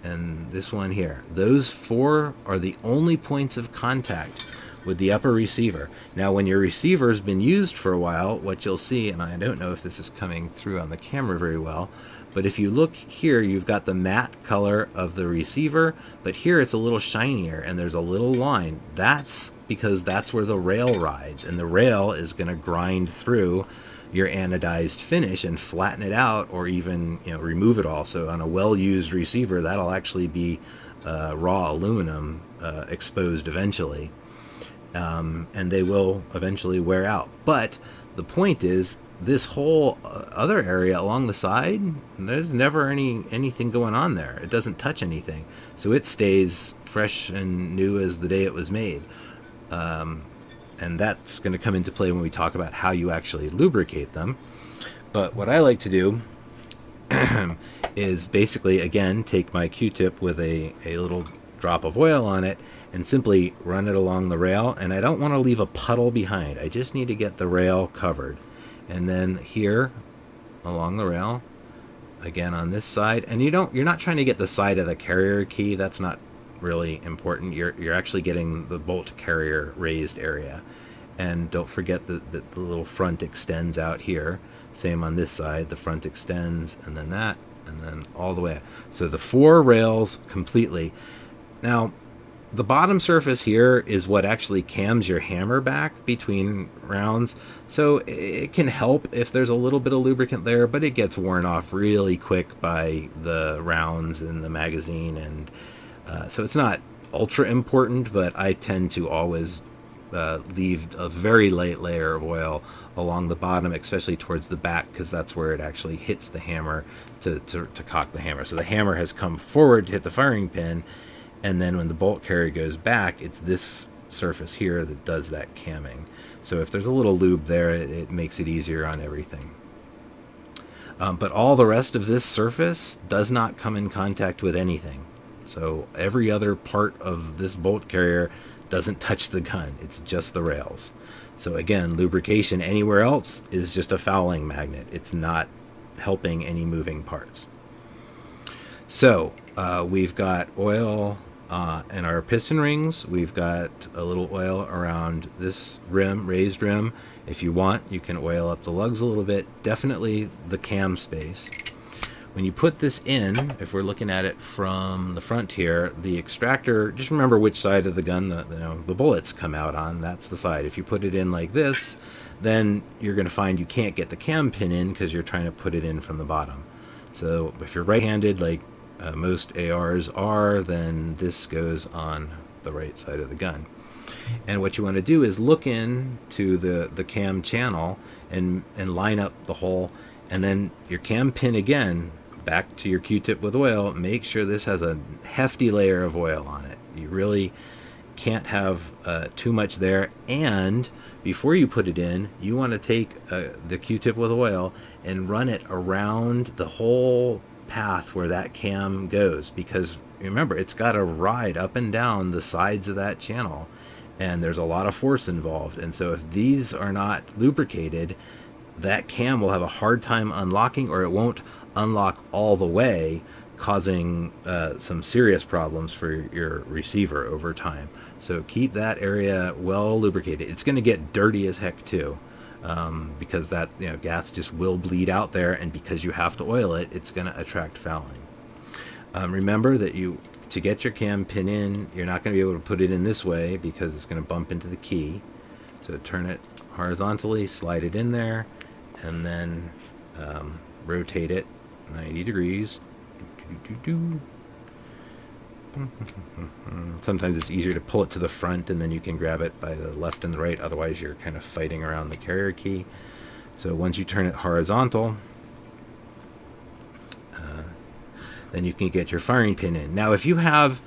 and this one here. Those four are the only points of contact with the upper receiver. Now, when your receiver has been used for a while, what you'll see, and I don't know if this is coming through on the camera very well, but if you look here, you've got the matte color of the receiver, but here it's a little shinier and there's a little line. That's because that's where the rail rides, and the rail is going to grind through your anodized finish and flatten it out, or even remove it all. So on a well-used receiver, that'll actually be raw aluminum exposed eventually, and they will eventually wear out. But the point is, this whole other area along the side, there's never anything going on there. It doesn't touch anything, so it stays fresh and new as the day it was made. And that's going to come into play when we talk about how you actually lubricate them. But what I like to do is basically, again, take my Q-tip with a little drop of oil on it and simply run it along the rail. And I don't want to leave a puddle behind. I just need to get the rail covered. And then here along the rail, again on this side, and you're not trying to get the side of the carrier key. That's not really important. You're actually getting the bolt carrier raised area. And don't forget that the little front extends out here. Same on this side, the front extends, and then that, and then all the way. So the four rails completely. Now, the bottom surface here is what actually cams your hammer back between rounds. So it can help if there's a little bit of lubricant there, but it gets worn off really quick by the rounds in the magazine. And so it's not ultra important, but I tend to always leave a very light layer of oil along the bottom, especially towards the back, because that's where it actually hits the hammer to cock the hammer. So the hammer has come forward to hit the firing pin, and then when the bolt carrier goes back, it's this surface here that does that camming. So if there's a little lube there, it makes it easier on everything. But all the rest of this surface does not come in contact with anything. So every other part of this bolt carrier doesn't touch the gun. It's just the rails. So again, lubrication anywhere else is just a fouling magnet. It's not helping any moving parts. So we've got oil in our piston rings. We've got a little oil around this rim, raised rim. If you want, you can oil up the lugs a little bit. Definitely the cam space. When you put this in, if we're looking at it from the front here, the extractor, just remember which side of the gun the bullets come out on. That's the side. If you put it in like this, then you're going to find you can't get the cam pin in because you're trying to put it in from the bottom. So if you're right-handed, like most ARs are, then this goes on the right side of the gun. And what you want to do is look into the cam channel and line up the hole, and then your cam pin again, back to your Q-tip with oil. Make sure this has a hefty layer of oil on it. You really can't have too much there. And before you put it in, you want to take the Q-tip with oil and run it around the whole path where that cam goes, because remember, it's got to ride up and down the sides of that channel, and there's a lot of force involved. And so if these are not lubricated, that cam will have a hard time unlocking, or it won't unlock all the way, causing some serious problems for your receiver over time. So keep that area well lubricated. It's going to get dirty as heck too, because that gas just will bleed out there, and because you have to oil it, it's going to attract fouling. Remember that to get your cam pin in, you're not going to be able to put it in this way because it's going to bump into the key. So turn it horizontally, slide it in there, and then rotate it 90 degrees. Sometimes it's easier to pull it to the front and then you can grab it by the left and the right. Otherwise, you're kind of fighting around the carrier key. So once you turn it horizontal, then you can get your firing pin in. Now, if you have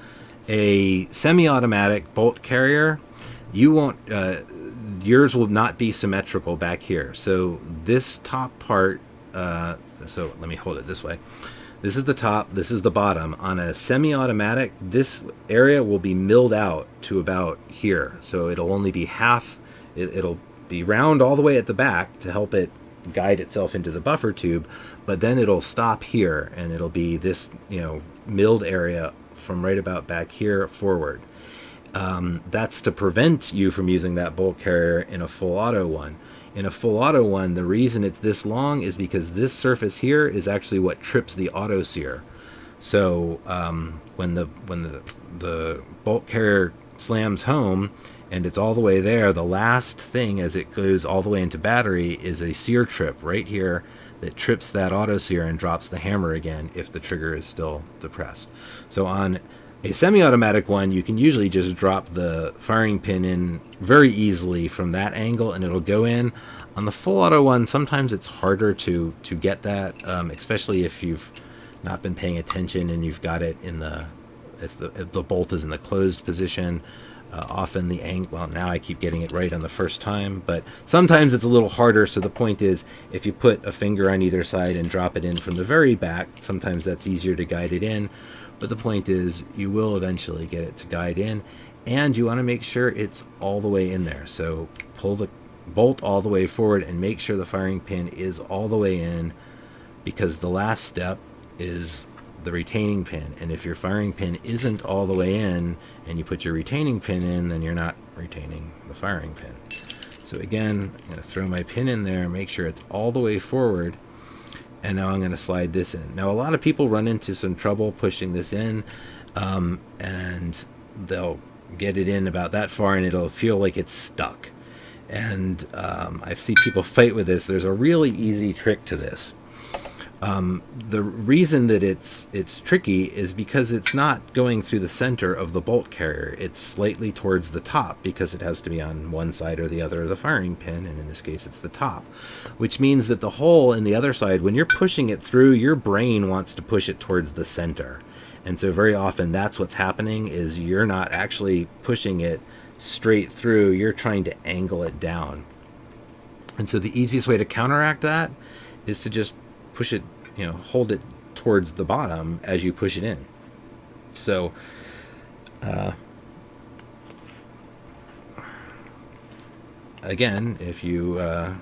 a semi-automatic bolt carrier, you won't. Yours will not be symmetrical back here. So this top part. So let me hold it this way. This is the top, this is the bottom. On a semi-automatic, this area will be milled out to about here. So it'll only be half, it'll be round all the way at the back to help it guide itself into the buffer tube, but then it'll stop here and it'll be this, milled area from right about back here forward. That's to prevent you from using that bolt carrier in a full auto one. In a full auto one, the reason it's this long is because this surface here is actually what trips the auto sear. So when the bolt carrier slams home and it's all the way there, the last thing as it goes all the way into battery is a sear trip right here that trips that auto sear and drops the hammer again if the trigger is still depressed. So on a semi-automatic one, you can usually just drop the firing pin in very easily from that angle and it'll go in. On the full auto one, sometimes it's harder to get that, especially if you've not been paying attention and you've got it in if the bolt is in the closed position. Often the angle, well, now I keep getting it right on the first time, but sometimes it's a little harder. So the point is, if you put a finger on either side and drop it in from the very back, sometimes that's easier to guide it in. But the point is, you will eventually get it to guide in, and you want to make sure it's all the way in there. So pull the bolt all the way forward and make sure the firing pin is all the way in, because the last step is the retaining pin. And if your firing pin isn't all the way in and you put your retaining pin in, then you're not retaining the firing pin. So again, I'm going to throw my pin in there, make sure it's all the way forward. And now I'm going to slide this in. Now, a lot of people run into some trouble pushing this in, and they'll get it in about that far, and it'll feel like it's stuck. And I've seen people fight with this. There's a really easy trick to this. The reason that it's tricky is because it's not going through the center of the bolt carrier. It's slightly towards the top because it has to be on one side or the other of the firing pin, and in this case it's the top, which means that the hole in the other side, when you're pushing it through, your brain wants to push it towards the center. And so very often that's what's happening, is you're not actually pushing it straight through, you're trying to angle it down. And so the easiest way to counteract that is to just push it, hold it towards the bottom as you push it in. So again, if you're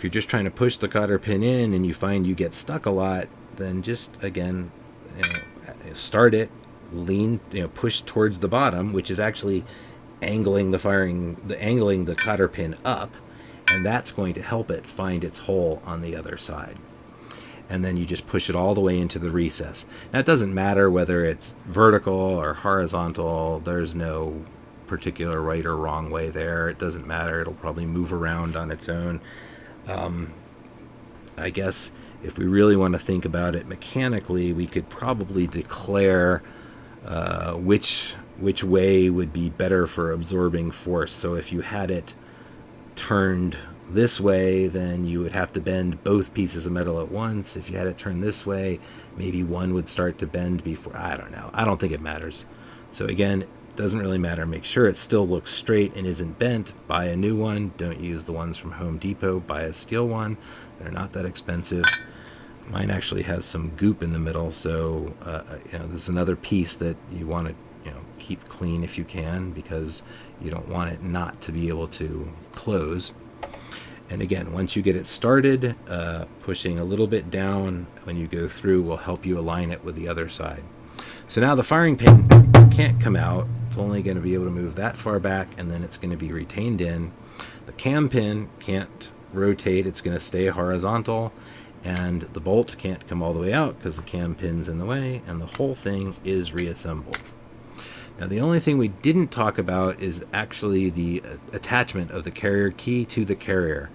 just trying to push the cotter pin in and you find you get stuck a lot, then just again, start it, lean, push towards the bottom, which is actually angling the cotter pin up. And that's going to help it find its hole on the other side. And then you just push it all the way into the recess. Now, it doesn't matter whether it's vertical or horizontal. There's no particular right or wrong way there. It doesn't matter. It'll probably move around on its own. I guess if we really want to think about it mechanically, we could probably declare which way would be better for absorbing force. So if you had it turned this way, then you would have to bend both pieces of metal at once. If you had it turned this way, maybe one would start to bend before. I don't know. I don't think it matters. So again, it doesn't really matter. Make sure it still looks straight and isn't bent. Buy a new one. Don't use the ones from Home Depot. Buy a steel one. They're not that expensive. Mine actually has some goop in the middle, so this is another piece that you want to keep clean if you can, because you don't want it not to be able to close. And again, once you get it started, pushing a little bit down when you go through will help you align it with the other side. So now the firing pin can't come out. It's only going to be able to move that far back, and then it's going to be retained in. The cam pin can't rotate. It's going to stay horizontal, and the bolt can't come all the way out because the cam pin's in the way, and the whole thing is reassembled. Now, the only thing we didn't talk about is actually the attachment of the carrier key to the carrier.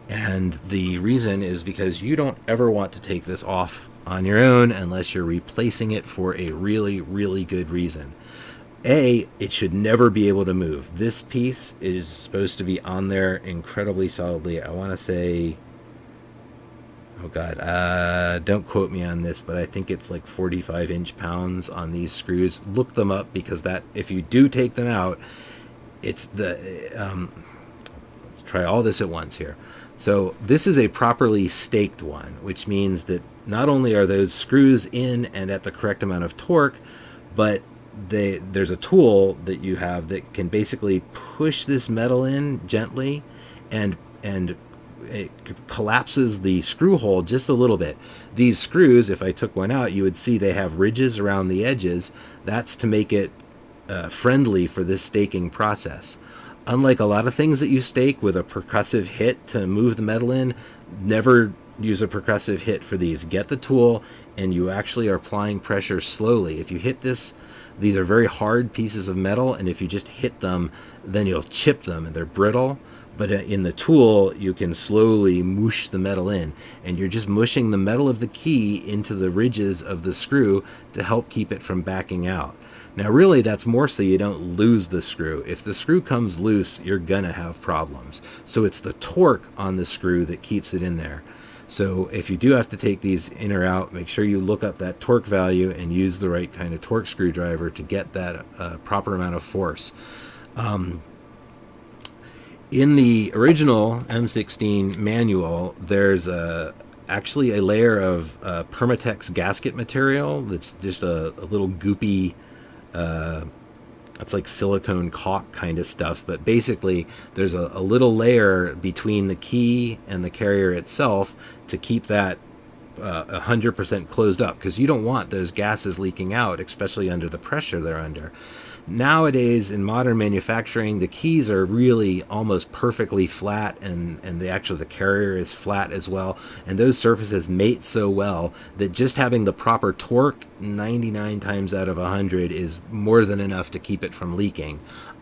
And the reason is because you don't ever want to take this off on your own unless you're replacing it for a really, really good reason. It should never be able to move. This piece is supposed to be on there incredibly solidly. I want to say, oh God, don't quote me on this, but I think it's like 45 inch-pounds on these screws. Look them up, because that, if you do take them out, it's let's try all this at once here. So this is a properly staked one, which means that not only are those screws in and at the correct amount of torque, but there's a tool that you have that can basically push this metal in gently, and it collapses the screw hole just a little bit. These screws, if I took one out, you would see they have ridges around the edges. That's to make it friendly for this staking process. Unlike a lot of things that you stake with a percussive hit to move the metal in, never use a percussive hit for these. Get the tool, and you actually are applying pressure slowly. If you hit this, these are very hard pieces of metal, and if you just hit them, then you'll chip them, and they're brittle. But in the tool, you can slowly mush the metal in, and you're just mushing the metal of the key into the ridges of the screw to help keep it from backing out. Now, really, that's more so you don't lose the screw. If the screw comes loose, you're gonna have problems. So it's the torque on the screw that keeps it in there. So if you do have to take these in or out, make sure you look up that torque value and use the right kind of torque screwdriver to get that proper amount of force. In the original M16 manual, there's actually a layer of Permatex gasket material that's just a little goopy, it's like silicone caulk kind of stuff, but basically there's a little layer between the key and the carrier itself to keep that 100% closed up, because you don't want those gases leaking out, especially under the pressure they're under. Nowadays, in modern manufacturing, the keys are really almost perfectly flat, and the carrier is flat as well, and those surfaces mate so well that just having the proper torque 99 times out of 100 is more than enough to keep it from leaking.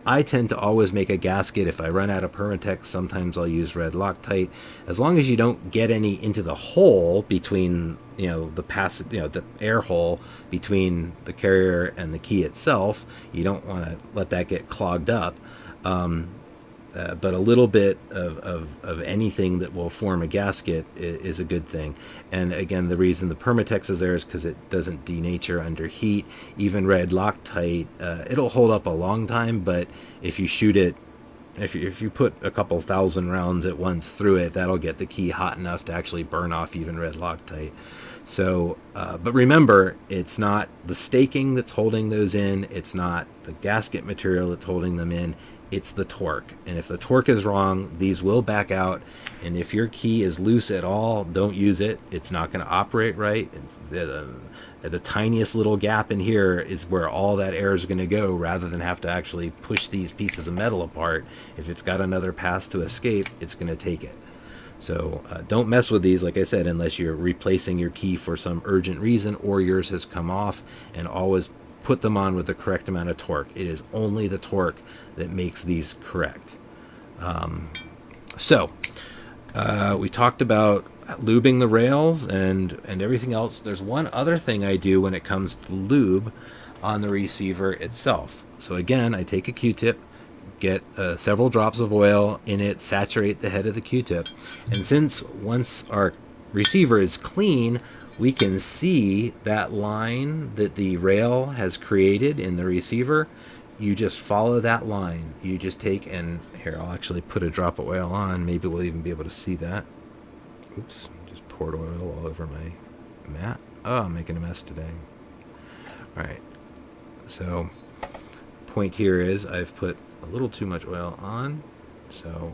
I tend to always make a gasket. If I run out of Permatex, sometimes I'll use red Loctite. As long as you don't get any into the hole between, the air hole between the carrier and the key itself, you don't want to let that get clogged up. But a little bit of anything that will form a gasket is a good thing. And again, the reason the Permatex is there is because it doesn't denature under heat. Even red Loctite, it'll hold up a long time, but if you shoot it, if you put a couple thousand rounds at once through it, that'll get the key hot enough to actually burn off even red Loctite. So, but remember, it's not the staking that's holding those in. It's not the gasket material that's holding them in. It's the torque. And if the torque is wrong, these will back out. And if your key is loose at all, don't use it. It's not going to operate right. The tiniest little gap in here is where all that air is going to go, rather than have to actually push these pieces of metal apart. If it's got another pass to escape, it's going to take it. So don't mess with these, like I said, unless you're replacing your key for some urgent reason or yours has come off, and always put them on with the correct amount of torque. It is only the torque that makes these correct. We talked about lubing the rails and everything else. There's one other thing I do when it comes to lube on the receiver itself. So again, I take a Q-tip, get several drops of oil in it, saturate the head of the Q-tip, and since once our receiver is clean, we can see that line that the rail has created in the receiver. You just follow that line. You just take, and here, I'll actually put a drop of oil on. Maybe we'll even be able to see that. Oops, just poured oil all over my mat. Oh, I'm making a mess today. All right, so point here is I've put a little too much oil on, so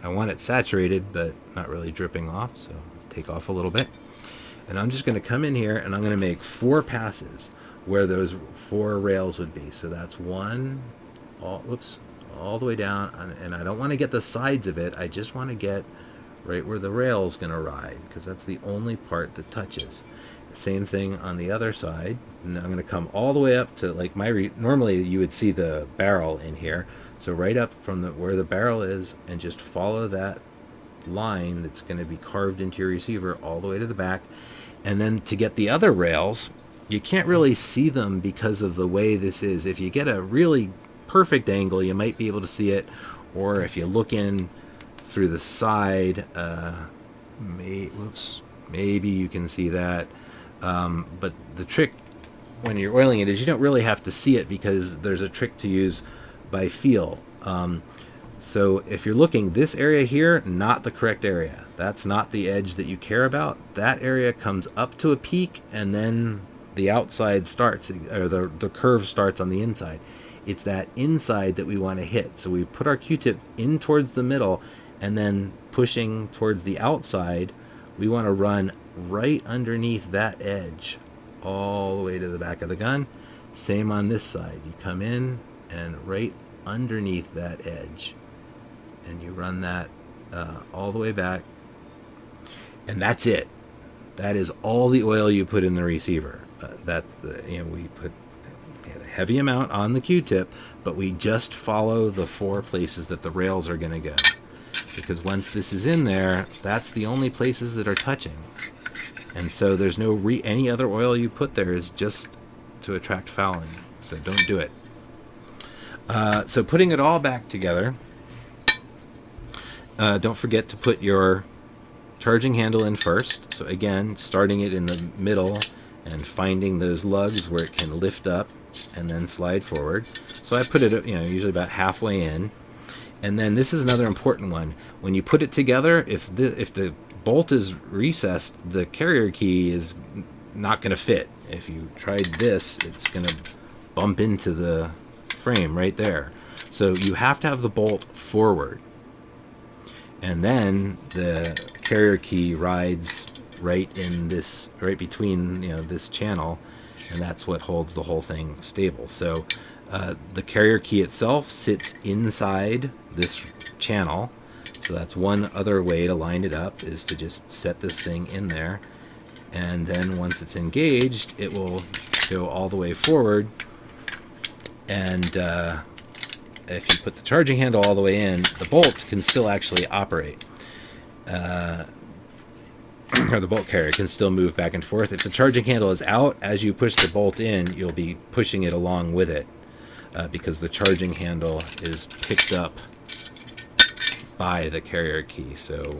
I want it saturated but not really dripping off, so take off a little bit. And I'm just going to come in here and I'm going to make 4 passes where those 4 rails would be. So that's one, all the way down. And I don't want to get the sides of it. I just want to get right where the rail is going to ride, because that's the only part that touches. Same thing on the other side. And I'm going to come all the way up to, like, normally you would see the barrel in here. So right up from where the barrel is, and just follow that line that's going to be carved into your receiver all the way to the back. And then to get the other rails, you can't really see them because of the way this is. If you get a really perfect angle, you might be able to see it, or if you look in through the side, maybe you can see that. But the trick when you're oiling it is you don't really have to see it, because there's a trick to use by feel. So if you're looking, this area here, not the correct area. That's not the edge that you care about. That area comes up to a peak, and then the outside starts, or the curve starts on the inside. It's that inside that we want to hit. So we put our Q-tip in towards the middle, and then pushing towards the outside, we want to run right underneath that edge all the way to the back of the gun. Same on this side. You come in and right underneath that edge, and you run that all the way back, and that's it. That is all the oil you put in the receiver. That's the, we put a heavy amount on the Q-tip, but we just follow the 4 places that the rails are going to go, because once this is in there, that's the only places that are touching. And so there's no any other oil you put there is just to attract fouling. So don't do it. So putting it all back together, don't forget to put your charging handle in first. So again, starting it in the middle and finding those lugs where it can lift up and then slide forward. So I put it, usually about halfway in. And then this is another important one. When you put it together, if the bolt is recessed, the carrier key is not going to fit. If you tried this, it's going to bump into the frame right there. So you have to have the bolt forward, and then the carrier key rides right between this channel, and that's what holds the whole thing stable. So the carrier key itself sits inside this channel. So that's one other way to line it up, is to just set this thing in there, and then once it's engaged, it will go all the way forward. And if you put the charging handle all the way in, the bolt can still actually operate. Or the bolt carrier can still move back and forth. If the charging handle is out, as you push the bolt in, you'll be pushing it along with it, because the charging handle is picked up by the carrier key. So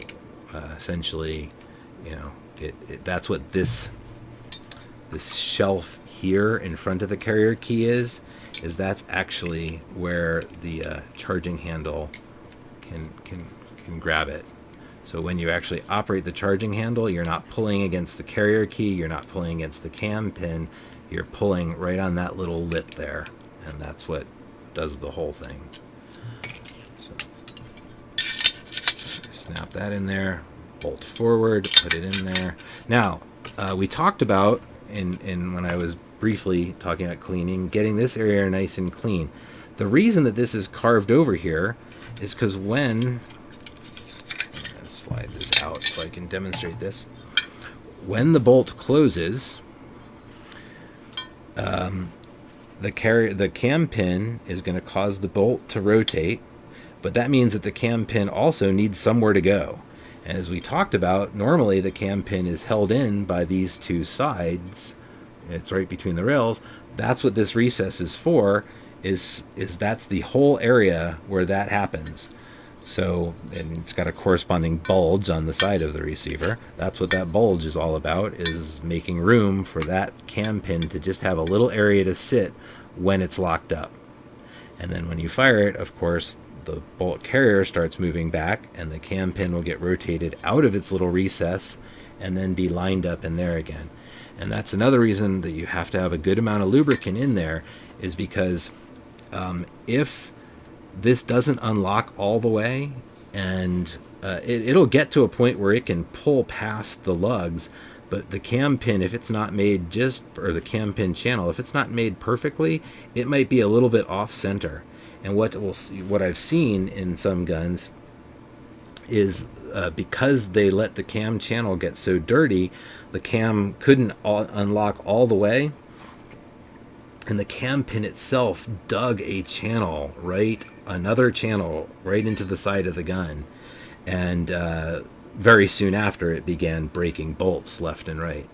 essentially, that's what this shelf here in front of the carrier key is that's actually where the charging handle can grab it. So when you actually operate the charging handle, you're not pulling against the carrier key, you're not pulling against the cam pin, you're pulling right on that little lip there, and that's what does the whole thing. So snap that in there, bolt forward, put it in there. Now, we talked about, in when I was briefly talking about cleaning, getting this area nice and clean. The reason that this is carved over here is because when, slide this out so I can demonstrate this. When the bolt closes, the cam pin is going to cause the bolt to rotate, but that means that the cam pin also needs somewhere to go. And as we talked about, normally the cam pin is held in by these 2 sides. It's right between the rails. That's what this recess is for, is that's the whole area where that happens. So, and it's got a corresponding bulge on the side of the receiver. That's what that bulge is all about, is making room for that cam pin to just have a little area to sit when it's locked up. And then when you fire it, of course, the bolt carrier starts moving back, and the cam pin will get rotated out of its little recess and then be lined up in there again. And that's another reason that you have to have a good amount of lubricant in there, is because if this doesn't unlock all the way, and it'll get to a point where it can pull past the lugs, but the cam pin, if it's not made or the cam pin channel, if it's not made perfectly, it might be a little bit off center. And what I've seen in some guns is because they let the cam channel get so dirty, the cam couldn't unlock all the way, and the cam pin itself dug another channel right into the side of the gun. and very soon after it began breaking bolts left and right,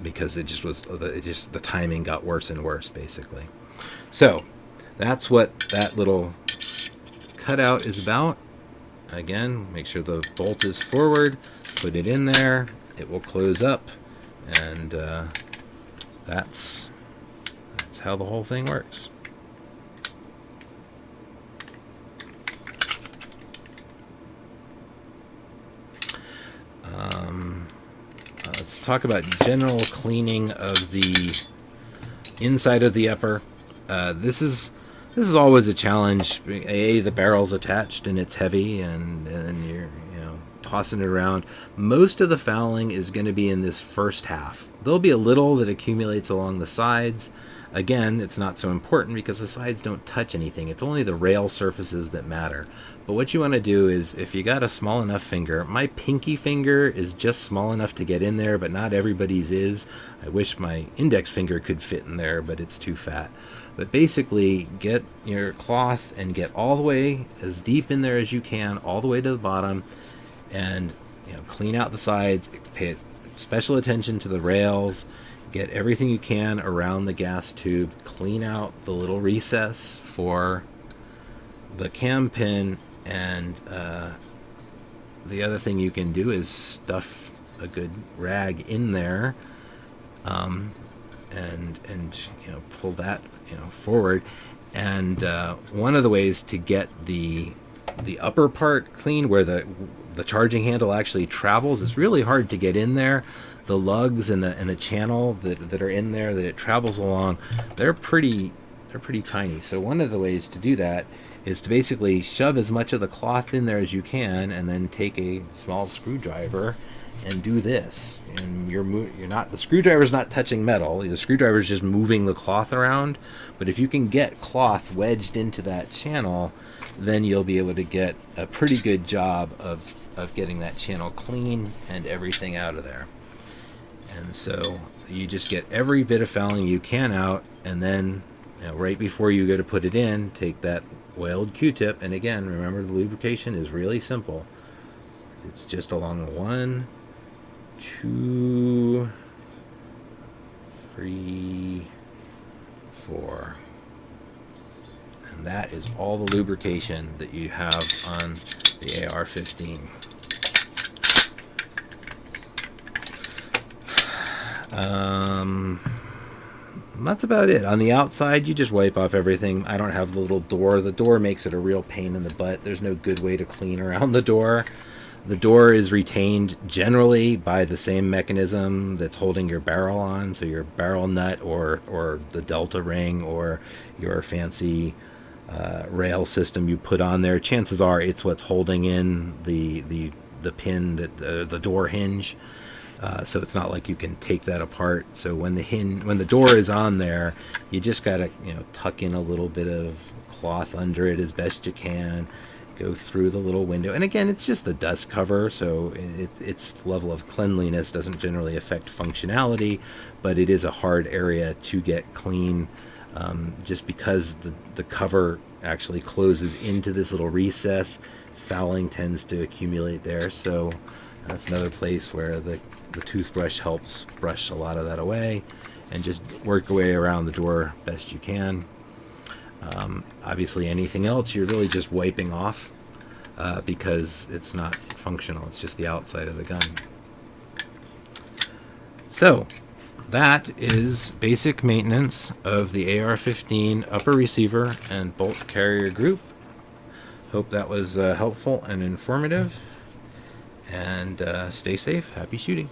because it just the timing got worse and worse, basically. So that's what that little cutout is about. Again, make sure the bolt is forward, put it in there, it will close up, and that's how the whole thing works. Let's talk about general cleaning of the inside of the upper. This is always a challenge. The barrel's attached and it's heavy, and you're tossing it around. Most of the fouling is going to be in this first half. There'll be a little that accumulates along the sides. Again, it's not so important because the sides don't touch anything. It's only the rail surfaces that matter. But what you want to do is, if you got a small enough finger, my pinky finger is just small enough to get in there, but not everybody's is. I wish my index finger could fit in there, but it's too fat. But basically, get your cloth and get all the way as deep in there as you can, all the way to the bottom, and clean out the sides. Pay special attention to the rails. Get everything you can around the gas tube. Clean out the little recess for the cam pin, and the other thing you can do is stuff a good rag in there, and pull that forward. And one of the ways to get the upper part clean, where the charging handle actually travels, is really hard to get in there. The lugs and the channel that are in there that it travels along, they're pretty tiny. So one of the ways to do that is to basically shove as much of the cloth in there as you can, and then take a small screwdriver and do this. And the screwdriver's not touching metal. The screwdriver's just moving the cloth around. But if you can get cloth wedged into that channel, then you'll be able to get a pretty good job of getting that channel clean and everything out of there. And so you just get every bit of fouling you can out, and then right before you go to put it in, take that oiled Q-tip, and again, remember, the lubrication is really simple. It's just along 1, 2, 3, 4. And that is all the lubrication that you have on the AR-15. That's about it. On the outside, you just wipe off everything. I don't have the little door. The door makes it a real pain in the butt. There's no good way to clean around the door. The door is retained generally by the same mechanism that's holding your barrel on. So your barrel nut, or the delta ring, or your fancy rail system you put on there. Chances are it's what's holding in the pin, that the door hinge. So it's not like you can take that apart. So when the door is on there, you just gotta tuck in a little bit of cloth under it as best you can. Go through the little window, and again, it's just a dust cover, so its level of cleanliness doesn't generally affect functionality, but it is a hard area to get clean, just because the cover actually closes into this little recess. Fouling tends to accumulate there, so that's another place where the toothbrush helps brush a lot of that away, and just work your way around the door best you can. Obviously, anything else you're really just wiping off, because it's not functional. It's just the outside of the gun. So that is basic maintenance of the AR-15 upper receiver and bolt carrier group. Hope that was helpful and informative. And stay safe. Happy shooting.